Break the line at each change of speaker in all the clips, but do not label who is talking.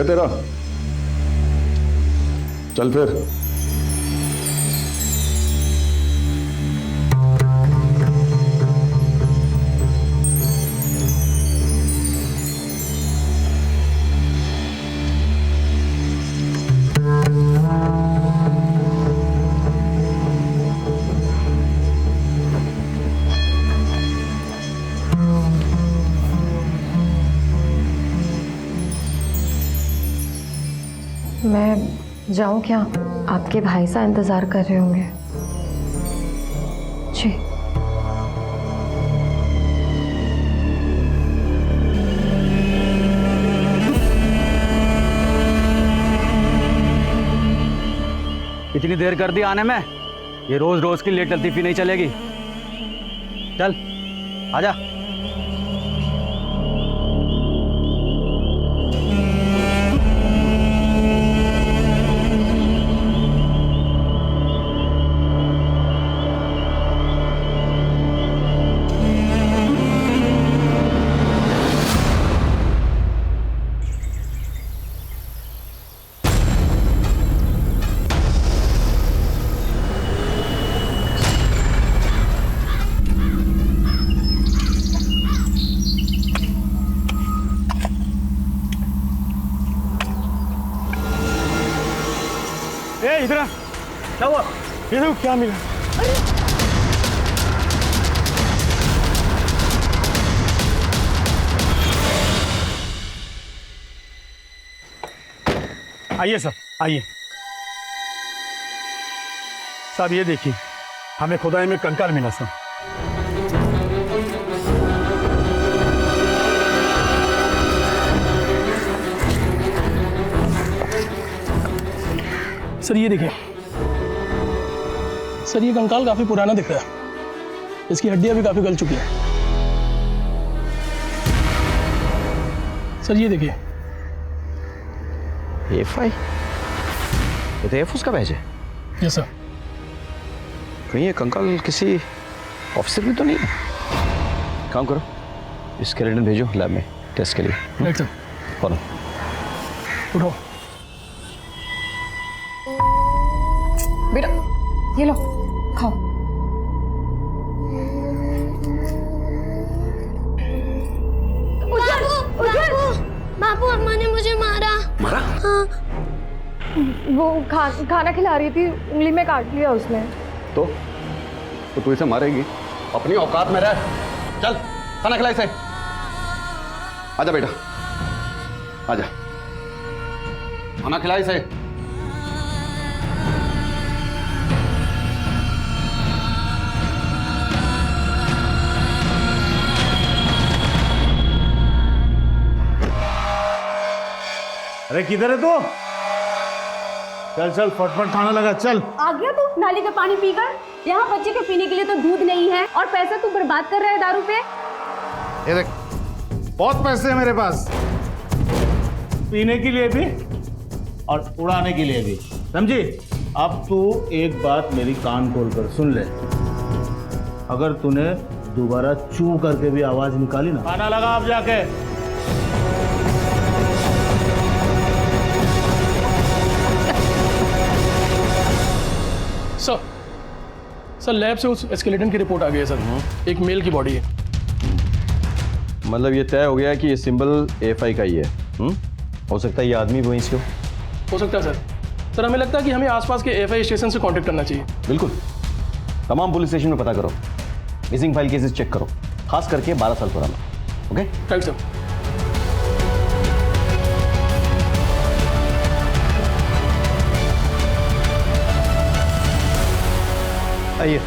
गया तेरा? चल फिर।
मैं जाऊं क्या? आपके भाई सा इंतजार कर रहे होंगे। जी।
इतनी देर कर दी आने में, ये रोज रोज की लेट लतीफी नहीं चलेगी। चल आजा।
इधर आ। क्या हुआ? ये देखो क्या मिला। आइए सर, आइए। साहब ये देखिए, हमें खुदाई में कंकाल मिला सर।
सर ये देखिए सर, ये कंकाल काफी पुराना दिख रहा है। इसकी हड्डियां भी काफी गल चुकी हैं। सर ये देखिए।
एफआई? ये तो एयरफोर्स का बैच है।
Yes sir.
कहीं ये कंकाल किसी ऑफिसर भी तो नहीं है? काम करो, स्केलेटन भेजो लैब में टेस्ट के लिए।
Right sir.
फॉलो।
उठो।
बेटा ये लो, खाओ।
बापू, अम्मा ने मुझे मारा।
मारा?
हाँ।
वो खाना खिला रही थी, उंगली में काट लिया उसने।
तो तू इसे मारेगी? अपनी औकात में रह। चल खाना खिला इसे। आजा बेटा, आजा, खाना खिला इसे।
अरे किधर है तू? चल चल फटफट खाना लगा, चल।
आ गया तू नाली का पानी पीकर? यहाँ बच्चे के पीने के लिए तो दूध नहीं है और पैसा तू बर्बाद कर रहा है दारू पे।
ये देख, बहुत पैसे हैं मेरे पास, पीने के लिए भी और उड़ाने के लिए भी, समझी? अब तू एक बात मेरी कान खोल कर सुन ले, अगर तूने दोबारा चू करके भी आवाज निकाली ना, खाना लगा अब जाके।
सर लैब से उस स्केलेटन की रिपोर्ट आ गई है सर। एक मेल की बॉडी है।
मतलब ये तय हो गया कि ये सिंबल एफआई का ही है। हो सकता है ये आदमी वहीं से
हो सकता है सर। सर हमें लगता है कि हमें आसपास के एफआई स्टेशन से कांटेक्ट करना चाहिए।
बिल्कुल, तमाम पुलिस स्टेशन में पता करो, मिसिंग फाइल केसेस चेक करो, खास करके 12 साल पुराना। Okay
right sir.
आइए।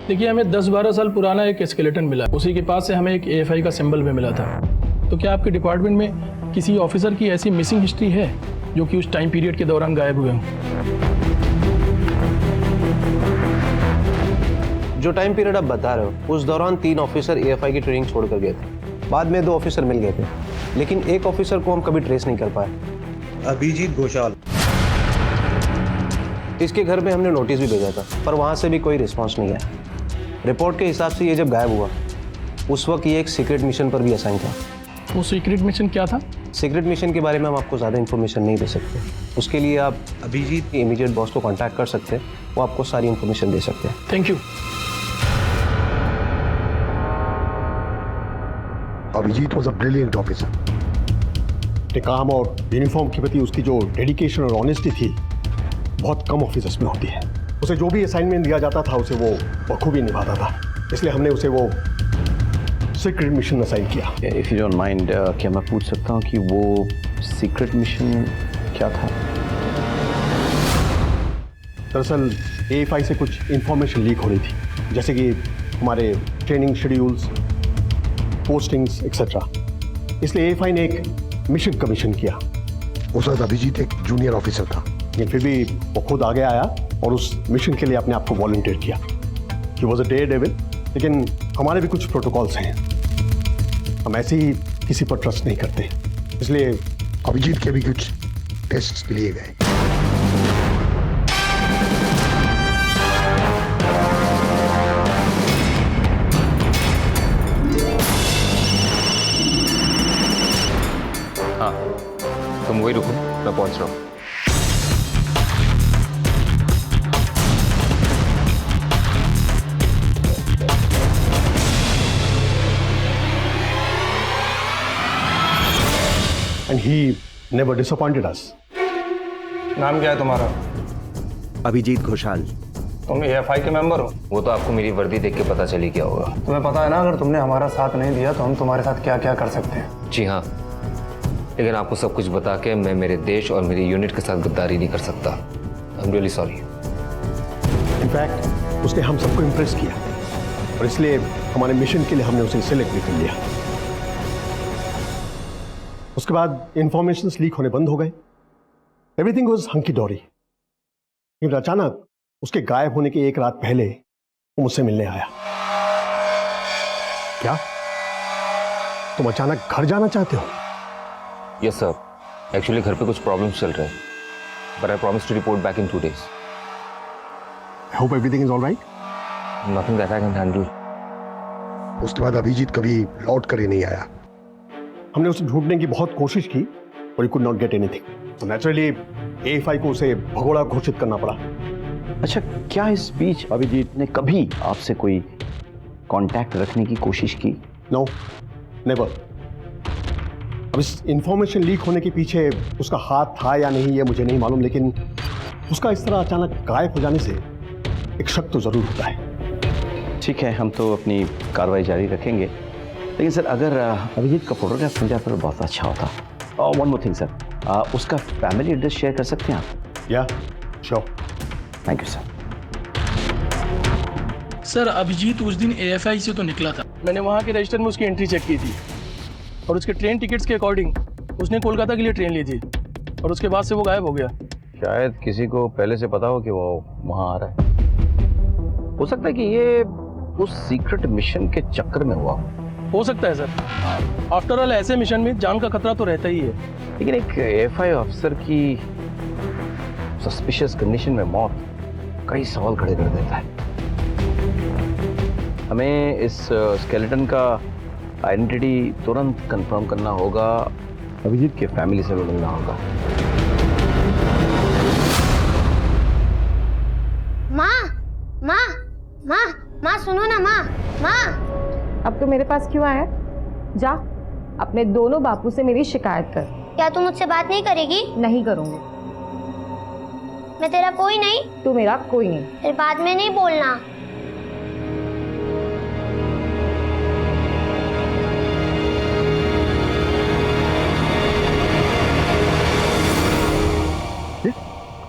देखिए हमें 10-12 साल पुराना एक स्केलेटन मिला, उसी के पास से हमें एक एएफआई का सिंबल भी मिला था। तो क्या आपके डिपार्टमेंट में किसी ऑफिसर की ऐसी मिसिंग हिस्ट्री है जो कि उस टाइम पीरियड के दौरान गायब हुए हों?
जो टाइम पीरियड आप बता रहे हो उस दौरान 3 ऑफिसर एएफआई की ट्रेनिंग छोड़कर गए थे। बाद में 2 ऑफिसर मिल गए थे, लेकिन एक ऑफिसर को हम कभी ट्रेस नहीं कर पाए।
अभिजीत घोषाल।
इसके घर में हमने नोटिस भी भेजा था, पर वहाँ से भी कोई रिस्पॉन्स नहीं आया। रिपोर्ट के हिसाब से ये जब गायब हुआ उस वक्त ये एक सीक्रेट मिशन पर भी असाइन था।
वो सीक्रेट मिशन क्या था?
सीक्रेट मिशन के बारे में हम आपको ज़्यादा इन्फॉर्मेशन नहीं दे सकते। उसके लिए आप अभिजीत के इमीडिएट बॉस को कांटेक्ट कर सकते हैं, वो आपको सारी इन्फॉर्मेशन दे सकते हैं।
Thank you.
Abhijeet was a brilliant officer. काम और यूनिफॉर्म के प्रति उसकी जो डेडिकेशन और ऑनेस्टी थी बहुत कम ऑफिसर्स में होती है। उसे जो भी असाइनमेंट दिया जाता था उसे वो बखूबी निभाता था, इसलिए हमने उसे वो सीक्रेट मिशन असाइन किया।
इफ यू डोंट माइंड, क्या मैं पूछ सकता हूँ कि वो सीक्रेट मिशन क्या था?
दरअसल AFI से कुछ इंफॉर्मेशन लीक हो रही थी, जैसे कि हमारे ट्रेनिंग शेड्यूल्स, पोस्टिंग्स एक्सेट्रा। इसलिए AFI ने एक मिशन कमीशन किया।
उस वक्त अभिजीत एक जूनियर ऑफिसर था,
लेकिन फिर भी वो खुद आगे आया और उस मिशन के लिए अपने आप को वॉलंटियर किया। ही वॉज अ डेयरडेविल, लेकिन हमारे भी कुछ प्रोटोकॉल्स हैं, हम ऐसे ही किसी पर ट्रस्ट नहीं करते, इसलिए
अभिजीत के भी कुछ टेस्ट लिए गए।
हाँ, तुम वही रुको, मैं पहुंच रहा हूँ।
and he never disappointed us.
नाम क्या है तुम्हारा?
अभिजीत घोषाल।
तुम AFI के मेंबर हो?
वो तो आपको मेरी वर्दी देख के पता चली क्या होगा।
तुम्हें पता है ना, अगर तुमने हमारा साथ नहीं दिया तो हम तुम्हारे साथ क्या क्या कर सकते हैं।
जी हाँ, लेकिन आपको सब कुछ बता के मैं मेरे देश और मेरी यूनिट के साथ गद्दारी नहीं कर सकता। I am really sorry.
In fact उसने हम सबको इम्प्रेस किया और इसलिए हमारे मिशन के लिए हमने उसे सिलेक्ट भी कर लिया। उसके बाद इंफॉर्मेशन लीक होने बंद हो गए। एवरीथिंग वाज हंकी डोरी। लेकिन अचानक उसके गायब होने के एक रात पहले वो मुझसे मिलने आया। क्या तुम अचानक घर जाना चाहते हो?
यस सर, एक्चुअली घर पे कुछ प्रॉब्लम्स चल रहे हैं, but I promise to report back in 2 days।
I hope everything is alright.
Nothing that I can handle.
उसके बाद अभिजीत कभी लौट कर ही नहीं आया।
हमने उसे ढूंढने की बहुत कोशिश की और he could not get anything. तो नेचुरली AFI को उसे भगोड़ा घोषित करना पड़ा।
अच्छा, क्या इस बीच अभिजीत ने कभी आपसे कोई कांटेक्ट रखने की कोशिश की?
No, never. अब इस इंफॉर्मेशन लीक होने के पीछे उसका हाथ था या नहीं ये मुझे नहीं मालूम, लेकिन उसका इस तरह अचानक गायब हो जाने से एक शक तो जरूर होता है।
ठीक है, हम तो अपनी कार्रवाई जारी रखेंगे, लेकिन सर अगर अभिजीत का फोटोग्राफ मिल जाता तो बहुत अच्छा होता। वन मोर थिंग सर, उसका फैमिली एड्रेस शेयर कर सकते हैं आप?
Yeah sure.
Thank you sir.
Sir Abhijeet उस दिन AFI से तो निकला था, मैंने वहाँ के रजिस्टर में उसकी एंट्री चेक की थी और उसके ट्रेन टिकट्स के अकॉर्डिंग उसने कोलकाता के लिए ट्रेन ली थी और उसके बाद से वो गायब हो गया।
शायद किसी को पहले से पता हो कि वो वहाँ आ रहा है। हो सकता है कि ये उस सीक्रेट मिशन के चक्कर में हुआ
हो सकता है सर। आफ्टर ऑल ऐसे मिशन में जान का खतरा तो रहता ही है।
लेकिन एक AFI ऑफिसर की सस्पिशियस कंडीशन में मौत कई सवाल खड़े कर देता है। हमें इस स्केलेटन का आइडेंटिटी तुरंत कंफर्म करना होगा, अभिजीत के फैमिली से मिलना होगा।
माँ माँ माँ माँ सुनो ना माँ माँ।
अब तो मेरे पास क्यों आया? जा अपने दोनों बापू से मेरी शिकायत कर।
क्या तू मुझसे बात नहीं करेगी?
नहीं करूंगी।
मैं तेरा कोई नहीं?
तू मेरा कोई नहीं।
फिर बाद में नहीं बोलना।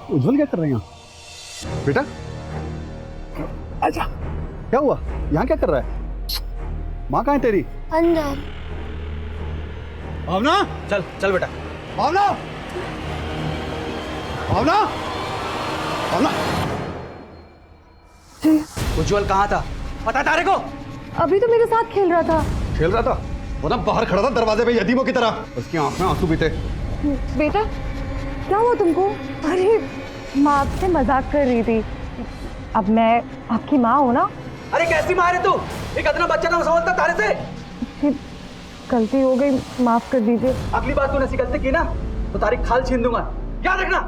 उज्जवल क्या कर रहे हैं बेटा? आजा। क्या हुआ? यहाँ क्या कर रहा है? माँ कहाँ है तेरी?
अंदर।
भावना,
चल चल बेटा।
भावना, भावना, भावना।
उज्जवल कहाँ था? पता तारे को?
अभी तो मेरे साथ खेल रहा था।
खेल रहा था? वो ना बाहर खड़ा था दरवाजे पे यतीमों की तरह, उसकी आंख में आंसू भी थे।
बेटा क्या हुआ तुमको? अरे माँ आपसे मजाक कर रही थी। अब मैं आपकी माँ हूँ ना।
अरे कैसी माँ है तू? एक अदना बच्चा ना संभलता तारे से?
गलती हो गई, माफ कर दीजिए।
अगली बार तूने ऐसी गलती की ना तो तारी खाल छीन दूंगा, याद रखना।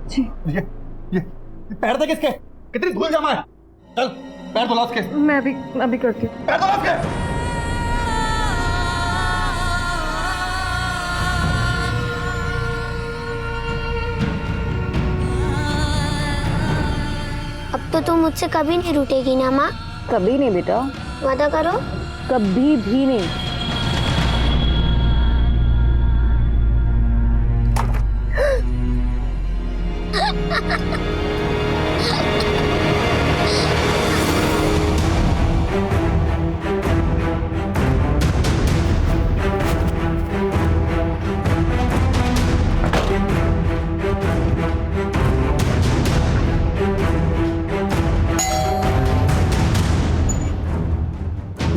जी।
ये पैर देख इसके, कितनी धूल जमा है। चल पैर धुला उसके।
मैं अभी करती हूँ।
पैर धुला उसके।
अब तो तुम मुझसे कभी नहीं रूठेगी ना माँ?
कभी नहीं बेटा,
वादा करो।
कभी भी नहीं।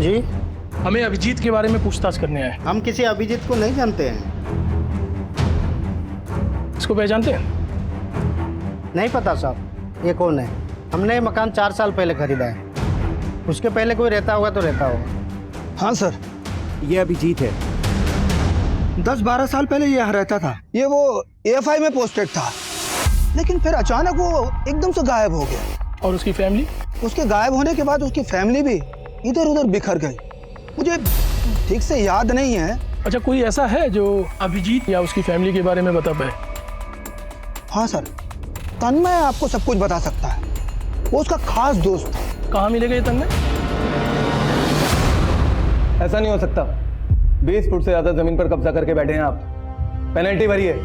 जी,
हमें अभिजीत के बारे में पूछताछ करने आए।
हम किसी अभिजीत को नहीं जानते हैं।
इसको पहचानते हैं?
नहीं पता साहब, ये कौन है? हमने ये मकान 4 साल पहले खरीदा है। उसके पहले कोई रहता होगा तो रहता होगा।
हाँ सर, ये अभिजीत है। 10-12 साल पहले ये यहाँ रहता था। ये वो AFI में पोस्टेड था, लेकिन फिर अचानक वो एकदम से गायब हो गया।
और उसकी फैमिली?
उसके गायब होने के बाद उसकी फैमिली भी इधर उधर बिखर गई। मुझे ठीक से याद नहीं है।
अच्छा, कोई ऐसा है जो अभिजीत या उसकी फैमिली के बारे में बता पाए?
हाँ सर, तन्मय आपको सब कुछ बता सकता है। वो उसका खास दोस्त था।
कहाँ मिलेगा ये तन्मय?
ऐसा नहीं हो सकता। 20 फुट से ज्यादा जमीन पर कब्जा करके बैठे हैं आप। पेनल्टी भरी है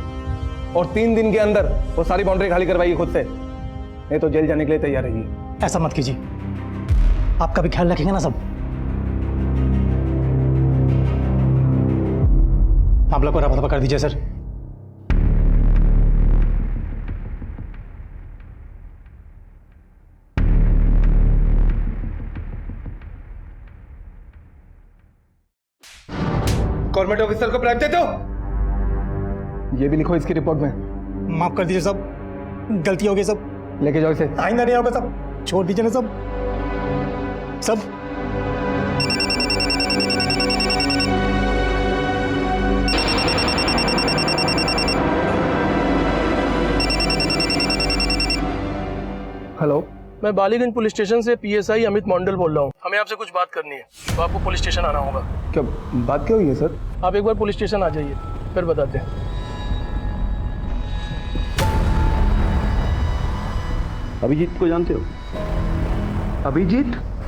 और 3 दिन के अंदर वो सारी बाउंड्री खाली करवाइए खुद से, नहीं तो जेल जाने के लिए तैयार रहिए।
ऐसा मत कीजिए, आपका भी ख्याल रखेंगे ना सब। आप लोग को रफा कर दीजिए सर।
गवर्नमेंट ऑफिसर को ब्राइब देते हो? ये भी लिखो इसकी रिपोर्ट में।
माफ कर दीजिए सब, गलती हो गई सब।
लेके जाओ इसे।
आइंदा नहीं होगा सब, छोड़ दीजिए ना सब।
हेलो, मैं बालीगंज पुलिस स्टेशन से PSI अमित मंडल बोल रहा हूँ। हमें आपसे कुछ बात करनी है, तो आपको पुलिस स्टेशन आना होगा।
क्या बात क्या हुई है सर?
आप एक बार पुलिस स्टेशन आ जाइए, फिर बताते हैं।
अभिजीत को जानते हो?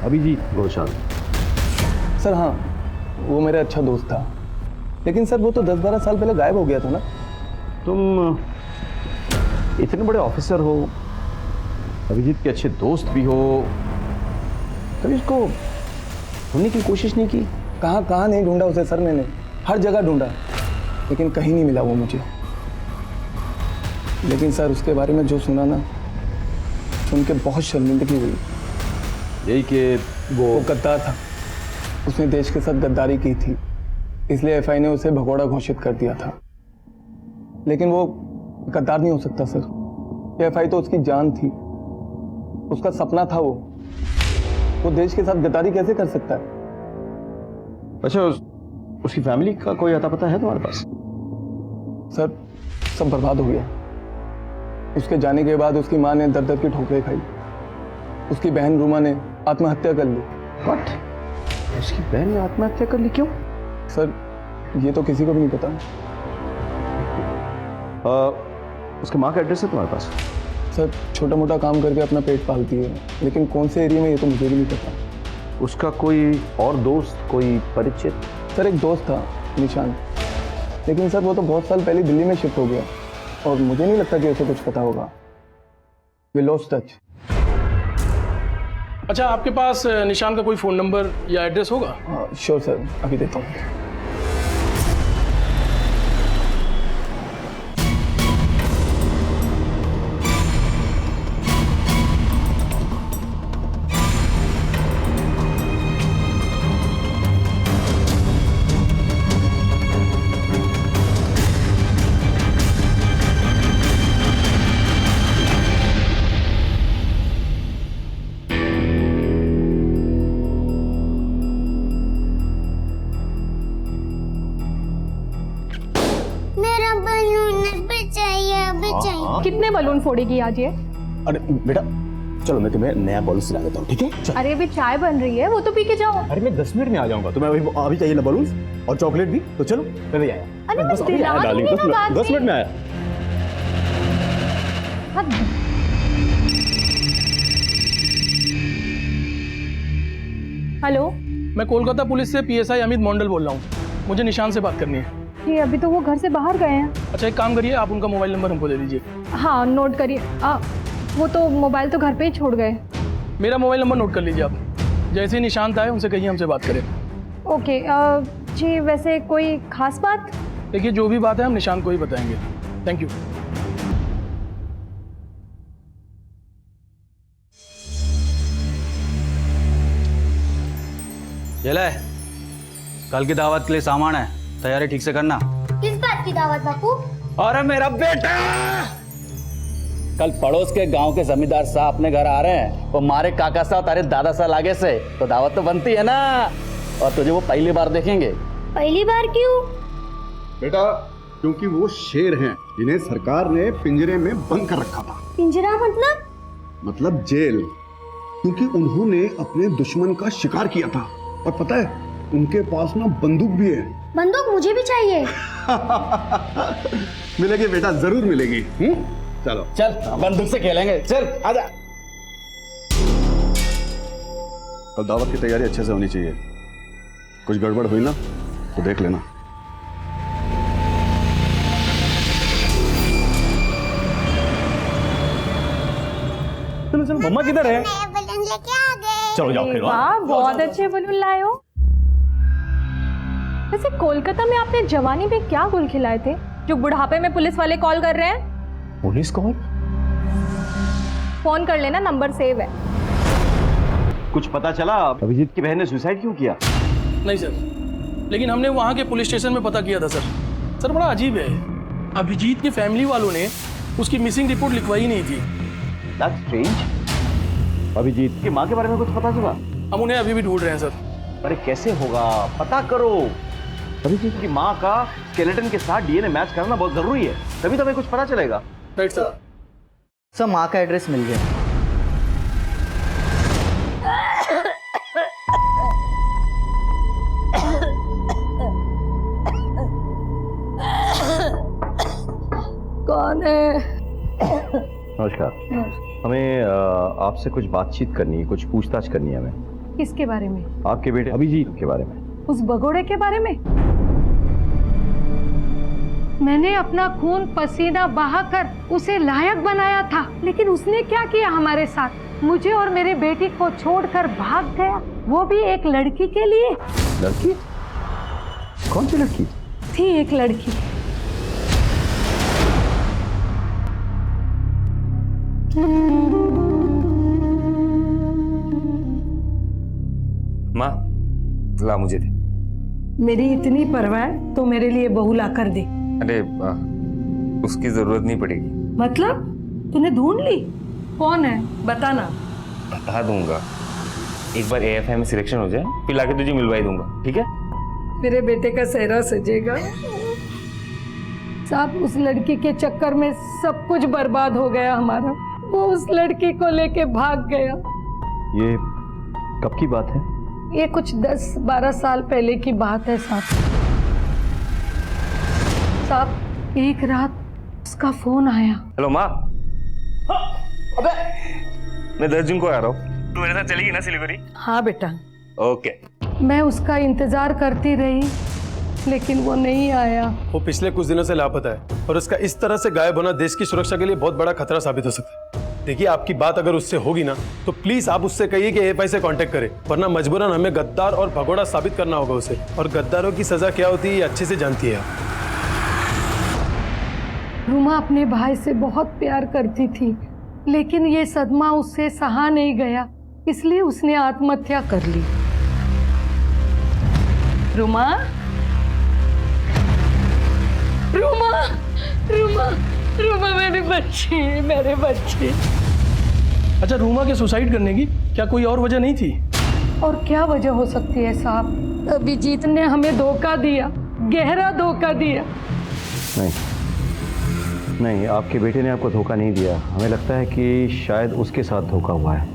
अभिजीत घोषाल।
सर हाँ, वो मेरा अच्छा दोस्त था, लेकिन सर वो तो 10-12 साल पहले गायब हो गया था ना।
तुम इतने बड़े ऑफिसर हो, अभिजीत के अच्छे दोस्त भी हो, कभी उसको ढूंढने की कोशिश नहीं की?
कहाँ नहीं ढूंढा उसे सर, मैंने हर जगह ढूंढा, लेकिन कहीं नहीं मिला वो मुझे। लेकिन सर उसके बारे में जो सुना ना, सुन के बहुत शर्मिंदगी हुई।
यही कि
वो गद्दार था, उसने देश के साथ गद्दारी की थी, इसलिए FI ने उसे भगोड़ा घोषित कर दिया था। लेकिन वो गद्दार नहीं हो सकता सर। FI तो उसकी जान थी, उसका सपना था। वो देश के साथ गद्दारी कैसे कर सकता है?
अच्छा, उसकी फैमिली का कोई अता पता है तुम्हारे पास?
सर सब बर्बाद हो गया। उसके जाने के बाद उसकी माँ ने दर दर की ठोकरें खाई। उसकी बहन रूमा ने आत्महत्या कर ली।
व्हाट? उसकी बहन ने आत्महत्या कर ली? क्यों?
सर ये तो किसी को भी नहीं पता।
उसके माँ का एड्रेस है तुम्हारे पास?
सर छोटा मोटा काम करके अपना पेट पालती है, लेकिन कौन से एरिया में ये तो मुझे भी नहीं पता।
उसका कोई और दोस्त, कोई परिचित?
सर एक दोस्त था निशान, लेकिन सर वो तो बहुत साल पहले दिल्ली में शिफ्ट हो गया और मुझे नहीं लगता कि उसे कुछ पता होगा। We lost touch.
अच्छा, आपके पास निशान का कोई फ़ोन नंबर या एड्रेस होगा?
श्योर सर, अभी देता हूँ।
कितने बलून फोड़ेगी आज ये?
अरे बेटा चलो मैं तुम्हें नया बॉलून ला देता हूँ, ठीक है? चल।
अरे अभी चाय बन रही है, वो तो पी के जाओ।
अरे मैं 10 मिनट में आ जाऊंगा, तुम्हें अभी चाहिए ना बलून और चॉकलेट भी, तो चलो मैं भी आया।
अरे
बस अभी आया डार्लिंग, 10 मिनट में आया।
हेलो,
मैं कोलकाता पुलिस से PSI अमित मंडल बोल रहा हूँ। मुझे निशान से बात करनी है।
जी अभी तो वो घर से बाहर गए हैं।
अच्छा एक काम करिए, आप उनका मोबाइल नंबर हमको दे दीजिए।
हाँ नोट करिए। वो तो मोबाइल तो घर पे ही छोड़ गए।
मेरा मोबाइल नंबर नोट कर लीजिए आप। जैसे ही निशांत आए उनसे कहिए हमसे बात करें।
ओके। जी वैसे कोई खास बात?
देखिए जो भी बात है हम निशांत को ही बताएंगे। Thank you.
ये ले, कल की दावत के लिए सामान है, तैयारी ठीक से करना।
किस बात की दावत बापू?
अरे मेरा बेटा, कल पड़ोस के गांव के जमींदार साहब अपने घर आ रहे हैं। वो मारे काका साहब तारे दादा साहब आगे से, तो दावत तो बनती है ना। और तुझे वो पहली बार देखेंगे।
पहली बार क्यों?
बेटा क्योंकि वो शेर हैं जिन्हें सरकार ने पिंजरे में बंद कर रखा था।
पिंजरा
मतलब जेल, क्योंकि उन्होंने अपने दुश्मन का शिकार किया था। और पता है उनके पास ना बंदूक भी है।
बंदूक मुझे भी चाहिए।
मिलेगी बेटा, जरूर मिलेगी। चलो
चल बंदूक से खेलेंगे, चल आजा।
कल दावत की तैयारी अच्छे से होनी चाहिए। कुछ गड़बड़ हुई ना तो देख लेना।
चलो चलो, मम्मा किधर है?
बलून लेके आ गए।
चलो जाओ खेलो।
वाह बहुत अच्छे बलून लाए हो। वैसे कोलकाता में आपने जवानी में क्या गुल खिलाए थे जो बुढ़ापे में पुलिस वाले कॉल कर रहे हैं?
Police call?
फोन कर लेना, नंबर सेव है।
कुछ पता चला अभिजीत की बहन ने सुसाइड क्यों किया?
नहीं सर, लेकिन हमने वहाँ के पुलिस स्टेशन में पता किया था सर। सर बड़ा अजीब है, अभिजीत की फैमिली वालों ने उसकी मिसिंग रिपोर्ट लिखवाई नहीं थी।
That's strange। अभिजीत की माँ के बारे में कुछ पता चला?
हम उन्हें अभी भी ढूंढ रहे हैं सर।
अरे कैसे होगा, पता करो। अभिजीत की माँ का स्केलेटन के साथ DNA मैच करना बहुत जरूरी है, तभी तो हमें कुछ पता चलेगा।
Right sir.
सर माँ का एड्रेस मिल गया।
कौन है?
नमस्कार। हमें आपसे कुछ बातचीत करनी है, कुछ पूछताछ करनी है हमें।
किसके बारे में?
आपके बेटे अभिजीत के बारे में।
उस भगोड़े के बारे में? मैंने अपना खून पसीना बहाकर उसे लायक बनाया था, लेकिन उसने क्या किया हमारे साथ? मुझे और मेरे बेटी को छोड़कर भाग गया, वो भी एक लड़की के लिए।
लड़की? कौन सी लड़की?
थी एक लड़की।
माँ ला मुझे दे।
मेरी इतनी परवाह है तो मेरे लिए बहू ला कर दे।
अरे उसकी जरूरत नहीं पड़ेगी।
मतलब तूने ढूंढ ली? कौन है बताना।
बता दूंगा, एक बार AFI में सिलेक्शन हो जाए फिर लाके तुझे मिलवाई दूंगा, ठीक है?
मेरे बेटे का सेहरा सजेगा।
साहब उस लड़की के चक्कर में सब कुछ बर्बाद हो गया हमारा। वो उस लड़की को लेके भाग गया।
ये कब की बात है?
ये कुछ 10-12 साल पहले की बात है साहब। साहब एक रात उसका फोन आया।
हेलो माँ। अबे मैं 10 जून को आ रहा हूँ, तू मेरे साथ चलेगी ना सिलीगुड़ी?
हाँ बेटा।
ओके।
मैं उसका इंतजार करती रही लेकिन वो नहीं आया।
वो पिछले कुछ दिनों से लापता है और उसका इस तरह से गायब होना देश की सुरक्षा के लिए बहुत बड़ा खतरा साबित हो सकता है। देखिए आपकी बात अगर उससे होगी ना तो प्लीज आप उससे कहिए कि AFI से कांटेक्ट करे, वरना मजबूरन हमें गद्दार और भगोड़ा साबित करना होगा उसे। और गद्दारों की सजा क्या होती है ये अच्छे से जानती है।
रूमा अपने भाई से बहुत प्यार करती थी, लेकिन ये सदमा उससे सहा नहीं गया, इसलिए उसने आत्महत्या कर ली। रूमा, रूमा, रूमा, रूमा मेरे बच्चे।
अच्छा, रूमा के सुसाइड करने की क्या कोई और वजह नहीं थी?
और क्या वजह हो सकती है साहब? अभिजीत ने हमें धोखा दिया, गहरा धोखा दिया।
नहीं, नहीं, आपके बेटे ने आपको धोखा नहीं दिया। हमें लगता है कि शायद उसके साथ धोखा हुआ है।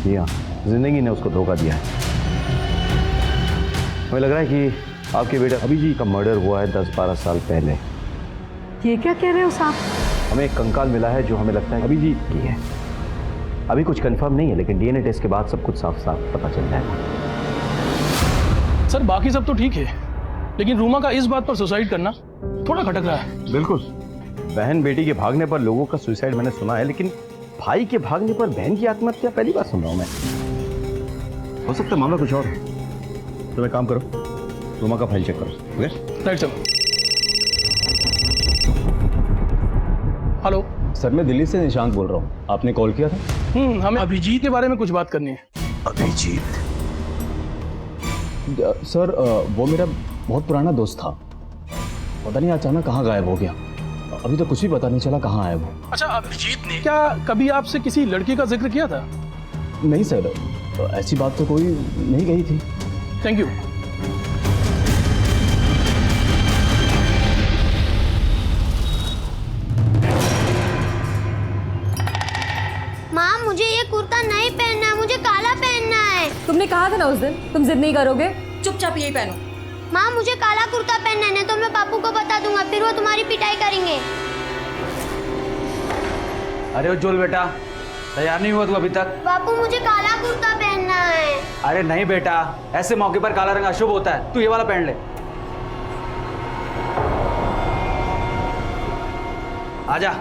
जी हाँ, जिंदगी ने उसको धोखा दिया है। हमें लग रहा है कि आपके बेटे अभिजीत का मर्डर हुआ है 10-12 साल पहले।
ये क्या कह रहे हो साहब?
हमें एक कंकाल मिला है जो हमें लगता है अभिजीत की है। अभी कुछ कंफर्म नहीं है, लेकिन डीएनए टेस्ट के बाद सब कुछ साफ साफ पता चल जाएगा।
सर बाकी सब तो ठीक है, लेकिन रूमा का इस बात पर सुसाइड करना थोड़ा खटक रहा है।
बिल्कुल, बहन बेटी के भागने पर लोगों का सुसाइड मैंने सुना है, लेकिन भाई के भागने पर बहन की आत्महत्या पहली बार सुन रहा हूं मैं। हो सकता है मामला कुछ और है। तो एक काम करो, रूमा का फाइल चेक करो। Okay
right sir. Hello
sir, मैं दिल्ली से निशांत बोल रहा हूँ। आपने कॉल किया था?
हमें अभिजीत के बारे में कुछ बात करनी है।
अभिजीत? सर वो मेरा बहुत पुराना दोस्त था। पता नहीं अचानक कहाँ गायब हो गया। अभी तो कुछ भी पता नहीं चला कहाँ है वो।
अच्छा, अभिजीत ने क्या कभी आपसे किसी लड़की का जिक्र किया था?
नहीं सर, ऐसी बात तो कोई नहीं कही थी।
Thank you.
माँ मुझे ये कुर्ता नहीं पहनना है, मुझे काला पहनना है।
तुमने कहा था ना उस दिन तुम जिद नहीं करोगे, चुपचाप यही पहनो।
माँ मुझे काला कुर्ता पहनना है, नहीं तो मैं पापू को बता दूंगा, फिर वो तुम्हारी पिटाई करेंगे।
अरे उज्जवल बेटा, तैयार नहीं हुआ तू अभी तक?
पापू मुझे काला कुर्ता पहनना है।
अरे नहीं बेटा, ऐसे मौके पर काला रंग अशुभ होता है। तू ये वाला पहन ले। आजा,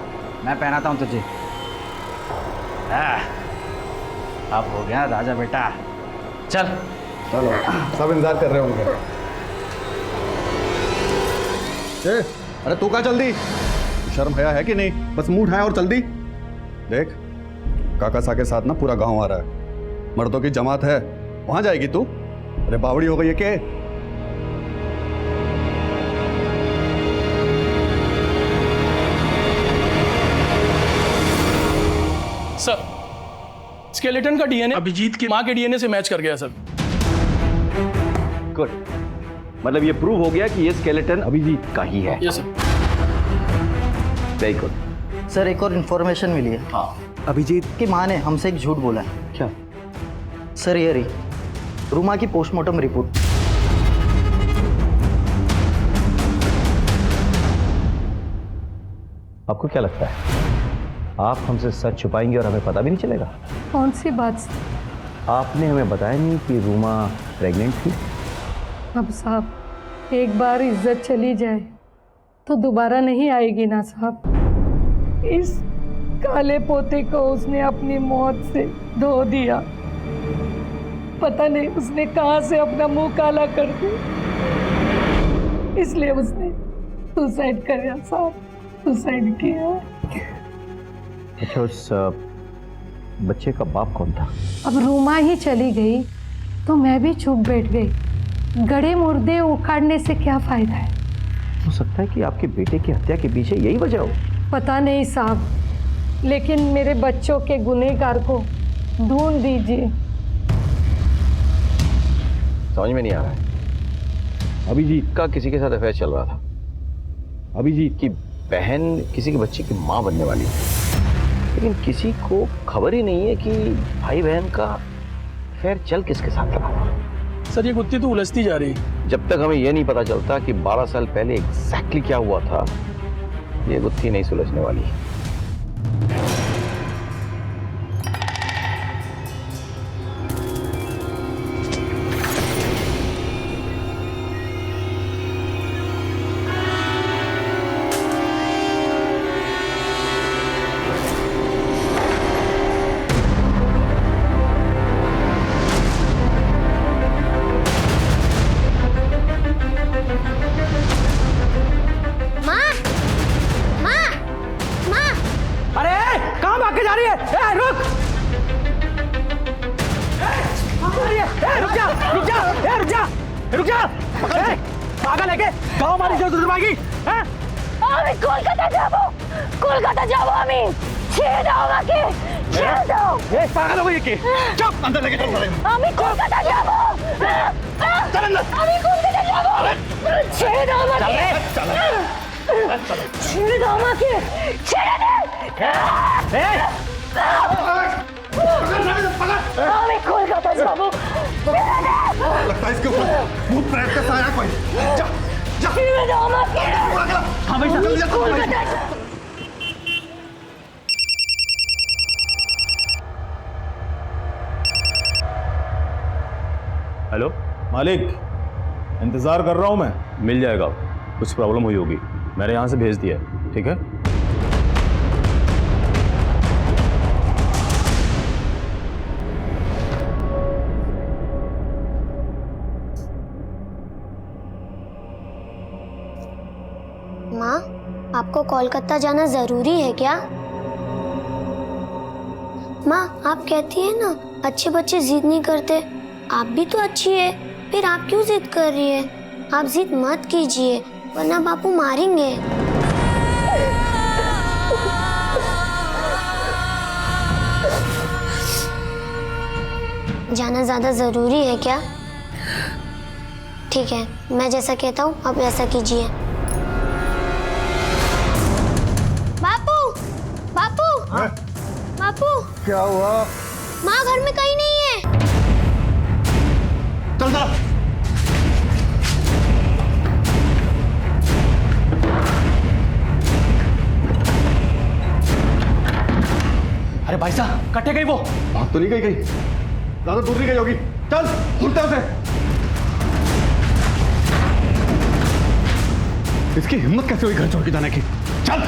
मैं पहनाता हूँ तुझे। अब हो गया राजा बेटा। चल
चलो, सब इंतजार कर रहे होंगे। अरे तू कहाँ जल्दी? शर्म हया है कि नहीं? बस मुंह उठाया और चल दी। देख, काका सा के साथ ना पूरा गांव आ रहा है, मर्दों की जमात है, वहां जाएगी तू? अरे बावड़ी हो गई है के?
सर, स्केलेटन का डीएनए अभिजीत की मां के डीएनए से मैच कर गया सर।
गुड, मतलब ये प्रूव हो गया कि ये स्केलेटन अभिजीत का ही है।
Yes sir.
Very good.
Sir एक और इन्फॉर्मेशन मिली है।
हाँ,
अभिजीत की माँ ने हमसे एक झूठ बोला है।
क्या?
सर ये रही रूमा की पोस्टमार्टम रिपोर्ट।
आपको क्या लगता है आप हमसे सच छुपाएंगे और हमें पता भी नहीं चलेगा?
कौन सी बात?
आपने हमें बताया नहीं कि रूमा प्रेग्नेंट थी।
अब साहब, एक बार इज्जत चली जाए तो दोबारा नहीं आएगी ना साहब। इस काले पोते को उसने अपनी मौत से धो दिया। पता नहीं उसने कहां से अपना मुंह काला कर दिया, इसलिए उसने सुसाइड किया साहब, सुसाइड किया।
अच्छा, उस बच्चे का बाप कौन था?
अब रूमा ही चली गई तो मैं भी चुप बैठ गई। गड़े मुर्दे उखाड़ने से क्या फायदा है?
हो सकता है कि आपके बेटे की हत्या के पीछे यही वजह हो।
पता नहीं साहब, लेकिन मेरे बच्चों के गुनहगार को ढूंढ दीजिए।
समझ में नहीं आ रहा है। अभिजीत का किसी के साथ अफेयर चल रहा था। अभिजीत की बहन किसी के बच्चे की मां बनने वाली है, लेकिन किसी को खबर ही नहीं है कि भाई बहन का अफेयर चल किसके साथ रहा।
सर ये गुत्थी तो उलझती जा रही है।
जब तक हमें यह नहीं पता चलता कि 12 साल पहले एग्जैक्टली क्या हुआ था, ये गुत्थी नहीं सुलझने वाली।
पागल है के गाँव हमारी जरूरत दबाएगी?
আমি কলকাতা যাব, কলকাতা যাব আমি। ছেড়ে দাও আমাকে, ছেড়ে দাও।
ए पागल हो गई के? चुप, अंदर लेके चल रहे हैं।
আমি কলকাতা যাব।
चल अंदर।
আমি কলকাতা যাব। ছেড়ে দাও আমাকে।
चल चल।
छेड़ दो माँ के, छेड़ दे। हमें कोलकाता जाओ।
लगता है इसके ऊपर भूत प्रेत का साया कोई। जा जा।
छेड़ दो माँ के।
हाँ भाई जल्दी जा।
कोलकाता।
हेलो
मालिक, इंतजार कर रहा हूं मैं।
मिल जाएगा, कुछ प्रॉब्लम हुई होगी, मैंने यहाँ से भेज दिया है, ठीक है।
माँ, आपको कोलकाता जाना जरूरी है क्या? माँ, आप कहती है ना अच्छे बच्चे जिद नहीं करते। आप भी तो अच्छी है, फिर आप क्यों जिद कर रही है? आप जिद मत कीजिए वरना बापू मारेंगे। जाना ज्यादा जरूरी है क्या? ठीक है, मैं जैसा कहता हूँ आप वैसा कीजिए। बापू, बापू, बापू,
क्या हुआ?
माँ घर में कहीं नहीं है।
चल जा।
अरे भाई साहब, कटे गई वो।
भाग तो नहीं गई कहीं, ज्यादा दूर नहीं गई होगी। चल ढूंढते उसे। इसकी हिम्मत कैसे हुई घर छोड़ के जाने की? चल।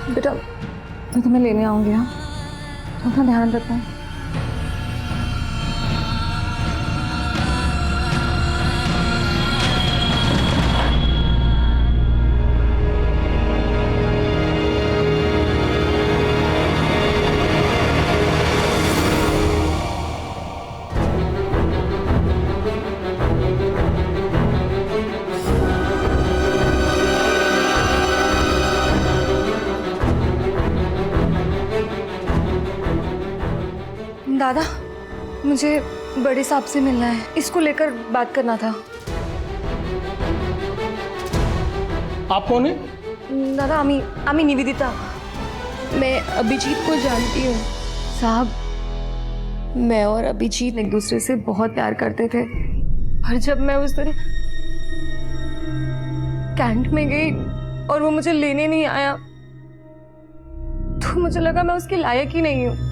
बेटा, मैं तुम्हें लेने आऊंगी। हाँ, अपना ध्यान रखना। दादा, मुझे बड़े साहब से मिलना है, इसको लेकर बात करना था।
आप कौन है?
दादा, आमी निवेदिता। मैं अभिजीत को जानती हूँ। साहब, मैं और अभिजीत एक दूसरे से बहुत प्यार करते थे, पर जब मैं उस दिन कैंट में गई और वो मुझे लेने नहीं आया तो मुझे लगा मैं उसके लायक ही नहीं हूँ।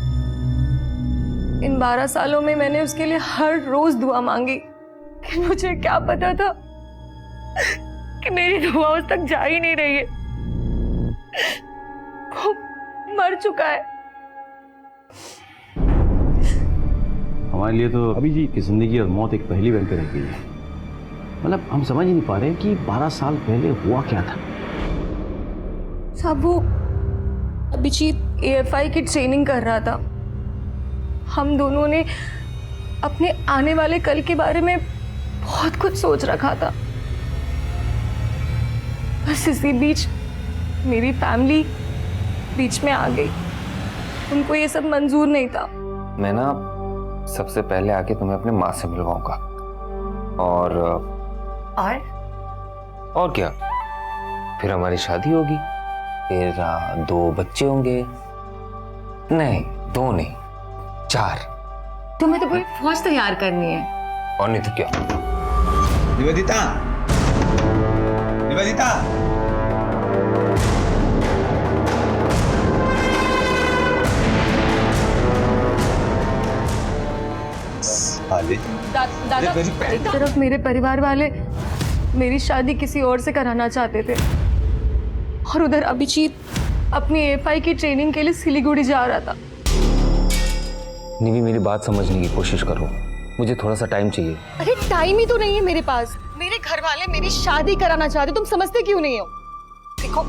इन 12 सालों में मैंने उसके लिए हर रोज दुआ मांगी, लेकिन मुझे क्या पता था कि मेरी दुआ उस तक जा ही नहीं रही है। वो मर चुका है।
हमारे लिए तो अभिजीत की जिंदगी और मौत एक पहेली बनकर रह गई है। मतलब हम समझ ही नहीं पा रहे कि 12 साल पहले हुआ क्या था।
साहब, वो अभिजीत AFI की ट्रेनिंग कर रहा था। हम दोनों ने अपने आने वाले कल के बारे में बहुत कुछ सोच रखा था। बस इसी बीच मेरी फैमिली बीच में आ गई। उनको ये सब मंजूर नहीं था।
मैं ना सबसे पहले आके तुम्हें अपने माँ से मिलवाऊंगा और क्या, फिर हमारी शादी होगी, फिर 2 बच्चे होंगे। नहीं, 2 नहीं, 4।
तुम्हें तो पूरी फौज तैयार करनी है।
और नहीं तो क्या।
निवेदिता, निवेदिता,
दादा, एक तरफ मेरे परिवार वाले मेरी शादी किसी और से कराना चाहते थे और उधर अभिजीत अपनी AFI की ट्रेनिंग के लिए सिलीगुड़ी जा रहा था।
निवी, मेरी बात समझने की कोशिश करो, मुझे थोड़ा सा टाइम चाहिए।
अरे टाइम ही तो नहीं है मेरे पास। मेरे घर वाले मेरी शादी कराना चाहते, तुम समझते क्यों नहीं हो? देखो,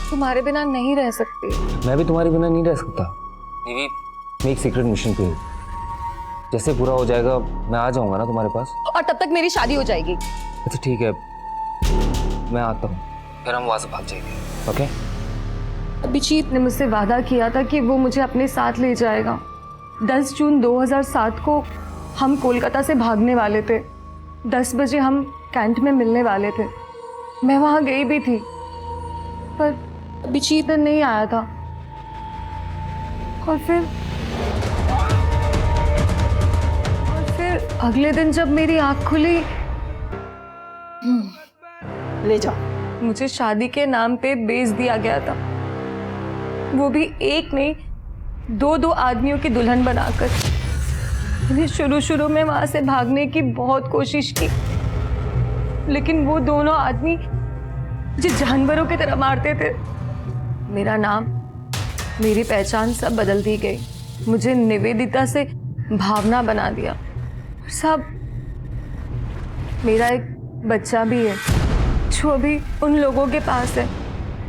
तुम्हारे बिना नहीं रह सकती।
मैं भी तुम्हारे बिना नहीं रह सकता। देवी, मैं एक सीक्रेट मिशन पे हूँ। जैसे पूरा हो जाएगा मैं आ जाऊंगा ना तुम्हारे पास।
और तब तक मेरी शादी हो जाएगी।
अच्छा ठीक है, मैं आता हूँ, फिर हम वहां से भाग जाएंगे। ओके?
अभिजीत ने मुझसे वादा किया था कि वो मुझे अपने साथ ले जाएगा। 10 जून 2007 को हम कोलकाता से भागने वाले थे। 10 बजे हम कैंट में मिलने वाले थे। मैं वहां गई भी थी, पर अभिजीत नहीं आया था। और फिर अगले दिन जब मेरी आंख खुली,
ले जाओ।
मुझे शादी के नाम पे बेच दिया गया था, वो भी एक नहीं 2 आदमियों की दुल्हन बनाकर। मैंने शुरू में वहां से भागने की बहुत कोशिश की, लेकिन वो दोनों आदमी मुझे जानवरों की तरह मारते थे। मेरा नाम, मेरी पहचान सब बदल दी गई। मुझे निवेदिता से भावना बना दिया। सब, मेरा एक बच्चा भी है जो अभी उन लोगों के पास है।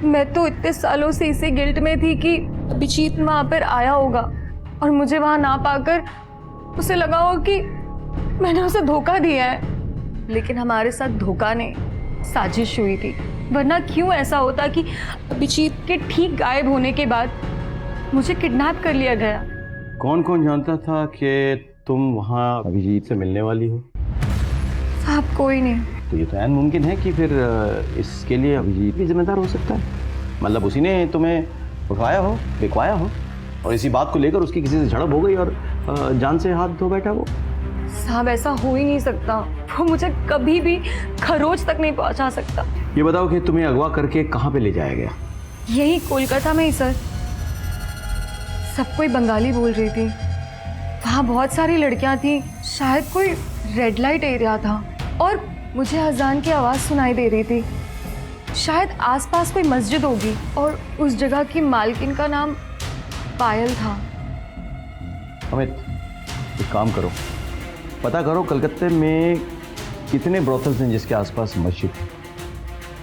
मैं तो इतने सालों से इसी गिल्ट में थी कि अभिजीत वहां पर आया होगा और मुझे वहां ना पाकर उसे लगा हो कि मैंने उसे धोखा दिया है। लेकिन हमारे साथ धोखा नहीं, साजिश हुई थी। वरना क्यों ऐसा होता कि अभिजीत के ठीक गायब होने के बाद मुझे किडनैप कर लिया गया।
कौन कौन जानता था कि तुम वहाँ अभिजीत से मिलने वाली हो?
साहब, कोई नहीं।
तो ये तो ऐन मुमकिन है कि फिर इसके लिए अभिजीत भी जिम्मेदार हो सकता है। मतलब उसी ने तुम्हें उठाया हो, बिकवाया हो, और इसी बात को लेकर उसकी किसी से झड़प हो गई और जान से हाथ धो बैठा वो।
साहब, ऐसा हो ही नहीं सकता। वो मुझे कभी भी खरोच तक नहीं पहुंचा सकता।
ये बताओ कि तुम्हें अगवा करके कहाँ पे ले जाया गया?
यही कोलकाता में ही सर। सब कोई बंगाली बोल रही थी। वहाँ बहुत सारी लड़कियां थी। शायद कोई रेड लाइट एरिया था और मुझे अजान की आवाज़ सुनाई दे रही थी। शायद आसपास कोई मस्जिद होगी और उस जगह की मालकिन का नाम पायल था।
अमित, एक काम करो, पता करो कलकत्ते में कितने ब्रोथल्स हैं जिसके आसपास मस्जिद है,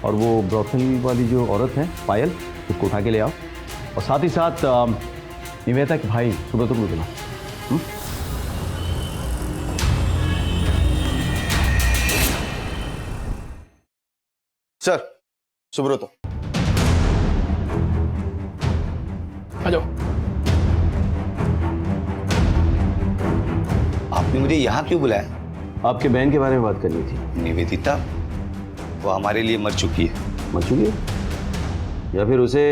और वो ब्रोथल वाली जो औरत है पायल, उसको उठा के ले आओ। और साथ ही साथ निवेदिता के भाई सुब्रत को बुलाओ।
सर, सुब्रत
आ जाओ।
आपने मुझे यहाँ क्यों बुलाया?
आपके बहन के बारे में बात करनी थी।
निवेदिता, वो हमारे लिए मर चुकी है।
मर चुकी है? या फिर उसे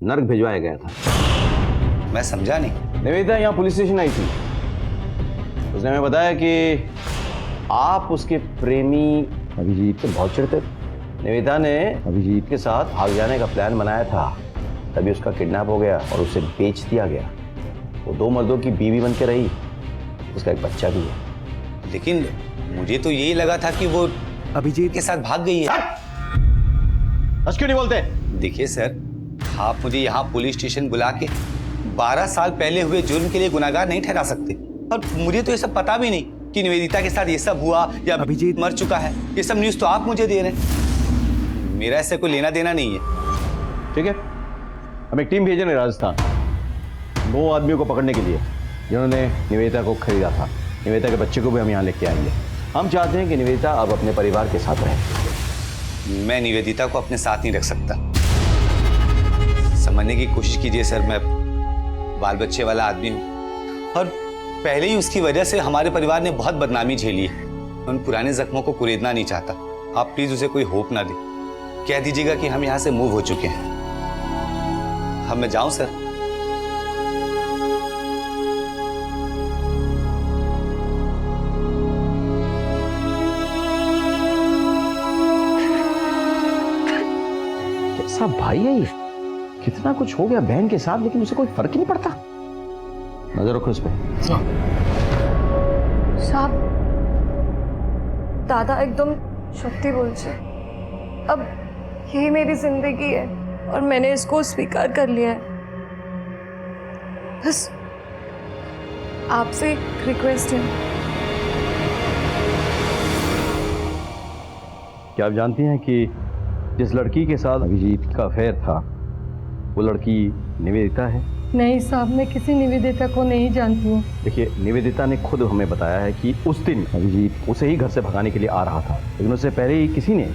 नर्क भिजवाया गया था?
मैं समझा नहीं।
निवेदिता यहाँ पुलिस स्टेशन आई थी। उसने हमें बताया कि आप उसके प्रेमी अभिजीत से बहुत चिढ़ते थे। निवेदिता ने अभिजीत के साथ भाग जाने का प्लान बनाया था, तभी उसका किडनैप हो गया और उसे बेच दिया गया। वो 2 मर्दों की बीवी बन के रही, उसका एक बच्चा भी है।
लेकिन मुझे तो यही लगा था कि वो अभिजीत के साथ भाग गई है।
बस क्यों नहीं बोलते?
देखिए सर, आप मुझे यहाँ पुलिस स्टेशन बुला के 12 साल पहले हुए जुर्म के लिए गुनाहगार नहीं ठहरा सकते। और मुझे तो ये सब पता भी नहीं कि निवेदिता के साथ ये सब हुआ या अभिजीत मर चुका है। ये सब न्यूज़ तो आप मुझे दे रहे हैं। मेरा इससे कोई लेना देना नहीं है।
ठीक है, हम एक टीम भेजे राजस्थान 2 आदमियों को पकड़ने के लिए जिन्होंने निवेदिता को खरीदा था। निवेदिता के बच्चे को भी हम यहाँ लेके आएंगे। हम चाहते हैं कि निवेदिता अब अपने परिवार के साथ रहे।
मैं निवेदिता को अपने साथ नहीं रख सकता। समझने की कोशिश कीजिए सर, मैं बाल बच्चे वाला आदमी हूँ और पहले ही उसकी वजह से हमारे परिवार ने बहुत बदनामी झेली है। उन पुराने जख्मों को कुरेदना नहीं चाहता। आप प्लीज उसे कोई होप ना दें। कह दीजिएगा कि हम यहाँ से मूव हो चुके हैं। अब मैं जाऊं सर?
कैसा भाई है ये? कितना कुछ हो गया बहन के साथ, लेकिन उसे कोई फर्क ही नहीं पड़ता। नजर रखो इस पे।
साहब, दादा एकदम सत्य बोलছে। अब यही मेरी जिंदगी है और मैंने इसको स्वीकार कर लिया है। बस आपसे एक रिक्वेस्ट है,
क्या आप जानती हैं कि जिस लड़की के साथ अभिजीत का अफेयर था वो लड़की निवेदिता है?
नहीं साहब, मैं किसी निवेदिता को नहीं जानती हूँ।
देखिए, निवेदिता ने खुद हमें बताया है कि उस दिन अभिजीत उसे ही घर से भगाने के लिए आ रहा था, लेकिन उससे पहले ही किसी ने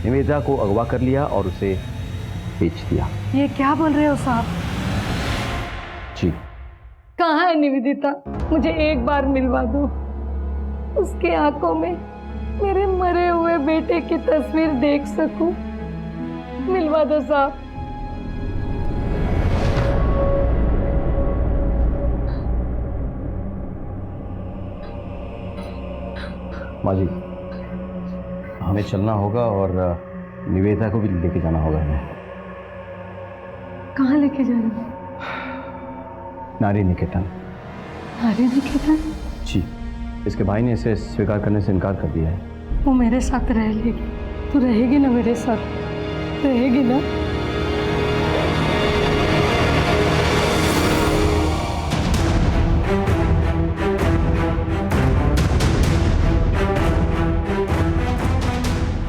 निवेदिता को अगवा कर लिया और उसे बेच दिया।
ये क्या बोल रहे हो साहब?
जी।
कहाँ है निवेदिता? मुझे एक बार मिलवा दो। उसके आंखों में मेरे मरे हुए बेटे की तस्वीर देख सकूं। मिलवा दो साहब।
माँ जी, हमें चलना होगा और निवेदिता को भी लेके जाना होगा हमें।
कहाँ लेके जाना?
नारी निकेतन।
नारी निकेतन?
जी, इसके भाई ने इसे स्वीकार करने से इनकार कर दिया है।
वो मेरे साथ रह लेगी। तू रहेगी ना मेरे साथ? रहेगी ना?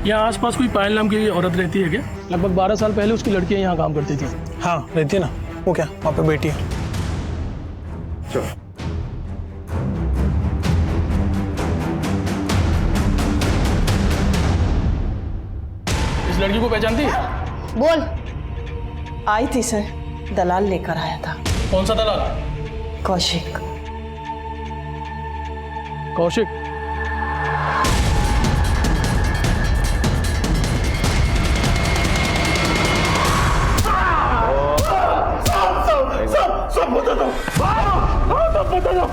यहाँ आसपास कोई पायल नाम की औरत रहती है क्या? लगभग 12 साल पहले उसकी लड़कियाँ यहाँ काम करती थी।
हाँ रहती है ना। वो क्या वहाँ पे बेटी है?
चलो।
इस लड़की को पहचानती है?
बोल। आई थी सर, दलाल लेकर आया था।
कौन सा दलाल?
कौशिक।
कौशिक?
सब बता दो, सब बता दो।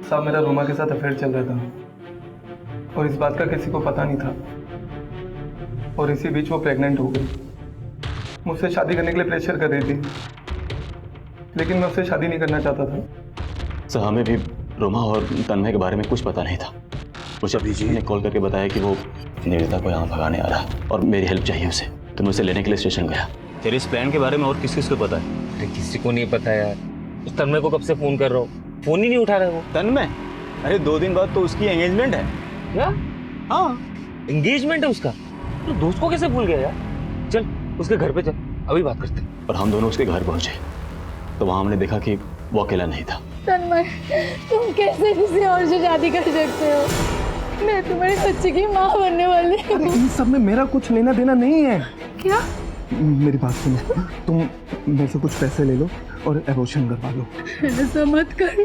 साहब, मेरा रोमा के साथ अफेयर चल रहा था और इस बात का किसी को पता नहीं था और इसी बीच वो प्रेग्नेंट हो गई। मुझसे शादी करने के लिए प्रेशर कर रही थी, लेकिन मैं उससे शादी नहीं करना चाहता था।
सर, हमें भी रोमा और तन्मय के बारे में कुछ पता नहीं था। मुझे अभिजीत ने कॉल करके बताया कि वो निवेदिता को यहाँ भगाने आ रहा है और मेरी हेल्प चाहिए उसे, तो मैं उसे लेने के लिए स्टेशन गया। तेरे इस प्लान के बारे में और किस को पता है?
अरे किसी को नहीं पता यार। उस तन्मय को कब से फोन कर रहा हूँ, फोन ही नहीं उठा रहा है वो।
तन्मय? अरे 2 दिन बाद तो उसकी एंगेजमेंट है।
क्या? हाँ, एंगेजमेंट है उसका? तो दोस्त को कैसे भूल गया यार? चल उसके घर पे चल, अभी बात करते हैं।
और हम दोनों उसके घर पहुंचे तो वहां हमने देखा कि वो अकेला नहीं था।
तन्मय, तुम कैसे किसी और से शादी कर सकते हो? मैं तुम्हारे बच्चे की माँ बनने वाली हूँ।
इन सब में मेरा कुछ लेना देना नहीं है।
क्या?
मेरी बात सुनो, तुम मेरे से कुछ पैसे ले लो और एबॉर्शन करवा लो।
ऐसा मत कर,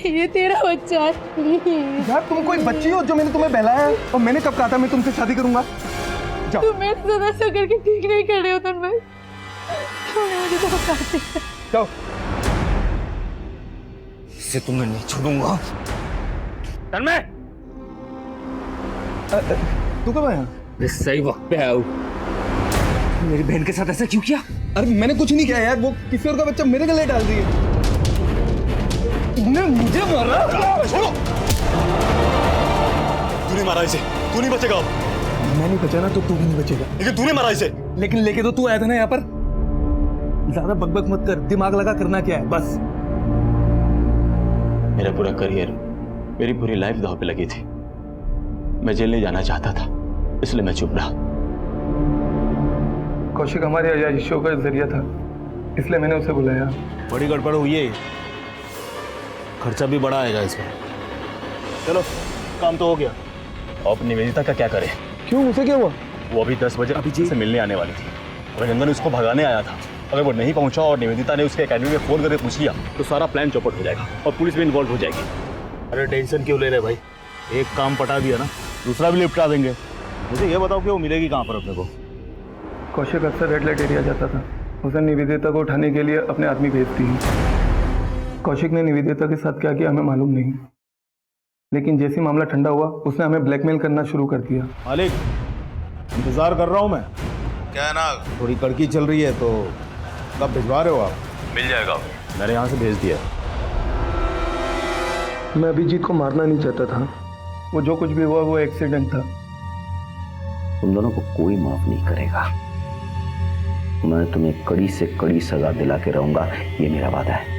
ये तेरा बच्चा है। प्लीज
यार, तुम कोई बच्ची हो जो मैंने तुम्हें बहलाया है? और मैंने कब कहा था मैं तुमसे शादी करूंगा? जाओ।
तुम मेरे साथ ऐसा करके ठीक नहीं कर रहे हो तन्मय। मुझे तो बताते हैं।
जाओ।
इसे तुम्हें नहीं छोड़ूंगा। तन्मय,
तू कब आया?
मैं सही वक्त पे आया हूँ। मेरी बहन के साथ ऐसा क्यों किया?
अरे मैंने कुछ नहीं किया यार, वो किसी और का बच्चा मेरे गले डाल दिए। तुमने मुझे मारा?
छोड़ो। तूने मारा इसे, तू नहीं बचेगा अब।
मैं नहीं बचा ना तो तू भी नहीं बचेगा।
लेकिन तूने मारा इसे।
लेकिन लेके तो तू आया था ना यहाँ पर। ज्यादा बकबक मत कर, दिमाग लगा करना क्या है बस।
मेरा पूरा करियर, मेरी पूरी लाइफ दांव पे लगी थी। मैं जेल नहीं जाना चाहता था, इसलिए मैं चुप रहा।
कौशिक हमारे अयाशियों का जरिया था, इसलिए मैंने उसे बुलाया।
बड़ी गड़बड़ हुई है, खर्चा भी बड़ा आएगा इसमें। चलो, काम तो हो गया।
अब निवेदिता का क्या करें?
क्यों, उसे क्या हुआ?
वो अभी 10 बजे अभिजीत से मिलने आने वाली थी। रविंदर उसको भगाने आया था। अगर वो नहीं पहुंचा और निवेदिता ने उसके एकेडमी में फोन करके पूछ लिया तो सारा प्लान चौपट हो जाएगा और पुलिस भी इन्वॉल्व हो जाएगी।
अरे टेंशन क्यों ले रहे भाई, एक काम पटा दिया ना, दूसरा भी निपटा देंगे। मुझे ये बताओ कि वो मिलेगी कहाँ पर अपने को?
कौशिक अक्सर रेड लाइट एरिया जाता था। उसने निवेदिता को उठाने के लिए अपने आदमी भेज दिए। कौशिक ने निवेदिता के साथ क्या किया हमें मालूम नहीं, लेकिन जैसे मामला ठंडा हुआ उसने हमें ब्लैकमेल करना शुरू कर दिया।
मालिक, इंतजार कर रहा हूँ मैं।
क्या है ना,
थोड़ी कड़की चल रही है तो कब भिजवा रहे हो आप?
मिल जाएगा, मैंने यहाँ से भेज दिया।
मैं अभिजीत को मारना नहीं चाहता था, वो जो कुछ भी हुआ वो एक्सीडेंट था।
तुम दोनों को कोई माफ नहीं करेगा।
मैं तुम्हें कड़ी से कड़ी सजा दिला के रहूंगा, ये मेरा वादा है।